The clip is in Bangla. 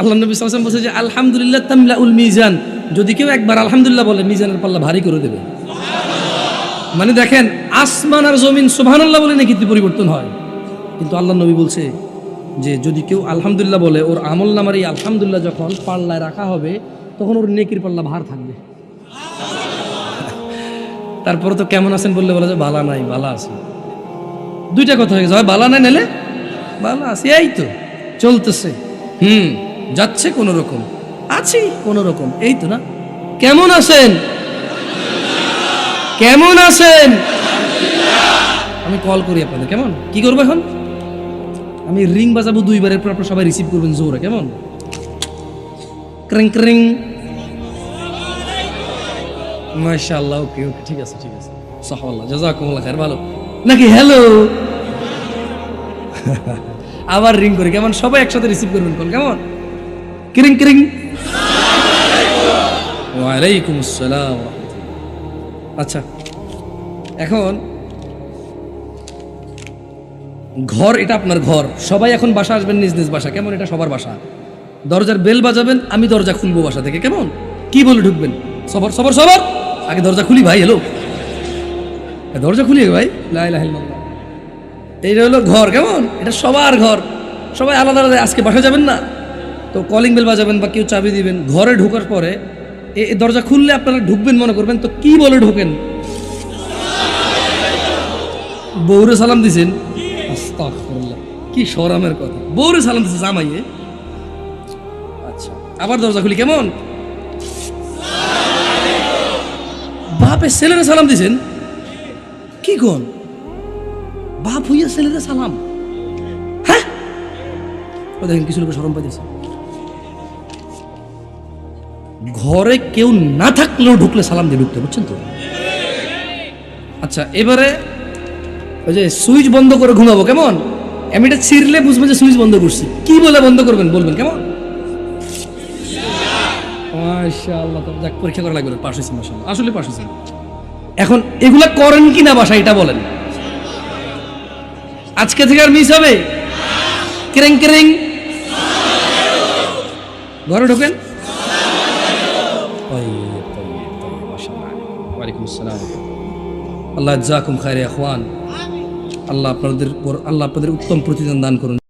আল্লাহ নবী সাল্লাল্লাহু আলাইহি ওয়াসাল্লাম বলেছে যে আলহামদুলিল্লাহ তামলাউল মিজান, যদি কেউ একবার আলহামদুলিল্লাহ বলে মিজানের পাল্লা ভারী করে দেবে। মানে দেখেন, আসমান আর জমিন সুবহানাল্লাহ বলে নাকি পরিবর্তন হয়, কিন্তু আল্লাহ নবী বলছে যে যদি কেউ আলহামদুলিল্লাহ বলে ওর আমল নামার এই আলহামদুলিল্লাহ যখন পাল্লায় রাখা হবে তখন ওর নেকির পাল্লা ভার থাকবে। তারপরে তো কেমন আছেন বললে বলা যায় বালা নাই, বালা আছে। দুইটা কথা হয়ে গেছে, হয় বালা নাই নালে বালা আছে, এই তো চলতেছে, যাচ্ছে কোনো রকম, আছি কোনো রকম, এই তো না। কেমন আছেন? কেমন আছেন? আমি কল করি আপনাদের, কেমন কি করবো এখন? আমি রিং বাজাবো দুইবারের পর আপনারা সবাই রিসিভ করবেন জোরে, কেমন? ক্রিং ক্রিং। মাশাআল্লাহ, ওকে ওকে, ঠিক আছে ঠিক আছে, সাহাবাল্লাহ জাযাকুমুল্লাহ খাইর, ভালো নাকি? হ্যালো। আবার রিং করি, কেমন? সবাই একসাথে রিসিভ করবেন কল, কেমন? ক্রিং ক্রিং। ওয়া আলাইকুম আসসালাম। আচ্ছা, এখন ঘর, এটা আপনার ঘর, সবাই এখন বাসা আসবেন নিজ নিজ বাসা, কেমন? এটা সবার বাসা। দরজার বেল বাজাবেন, আমি দরজা খুলবো বাসা থেকে, কেমন? কি বলে ঢুকবেন? সবর সবর সবর, আগে দরজা খুলি ভাই, হ্যালো দরজা খুলি ভাই, লা ইলাহা ইল্লাল্লাহ। এইটা হলো ঘর, কেমন? এটা সবার ঘর, সবাই আলাদা আলাদা। আজকে বাসা যাবেন না তো কলিং বেল বাজাবেন বা কেউ চাবি দিবেন। ঘরে ঢোকার পরে এই দরজা খুললে আপনারা ঢুকবেন মনে করবেন, তো কি বলে ঢোকেন? বউরে সালাম দিছেন, আস্তাগফিরুল্লাহ, কি শরমের কথা, বউরে সালাম দিছে জামাইয়ে। আচ্ছা, আবার দরজা খুলি, কেমন? বাপে ছেলেরে সালাম দিছেন, কি কোন? বাপ হইয়া ছেলেরে সালাম, হ্যাঁ? ও দেখেন কিছু লোক শরম পাইতেছে। ঘরে কেউ না থাকলেও ঢুকলে সালাম দিয়ে ঢুকতে, বুঝছেন তো? আচ্ছা, এবারে ওই যে সুইচ বন্ধ করে ঘুমাবো, কেমন? এমনিটা ছিঁড়লে বুঝবেন যে সুইচ বন্ধ করছি, কি বলে বন্ধ করবেন বলবেন, কেমন? মাশাআল্লাহ, তো যাক, পরীক্ষা করা লাগবে, পাশ হয়েছে মাশাআল্লাহ, আসলে পাশ হয়েছে। এখন এগুলা করেন কি না বাসা, এটা বলেন। আজকে থেকে আর মিস হবে? ক্রিং ক্রিং। ঘরে ঢোকেন, ওয়ালাইকুম আসসালাম, আল্লাহ জাযাকুম খাইর ইখওয়ান। আল্লাহ আপনাদের উত্তম প্রতিদান দান করুন।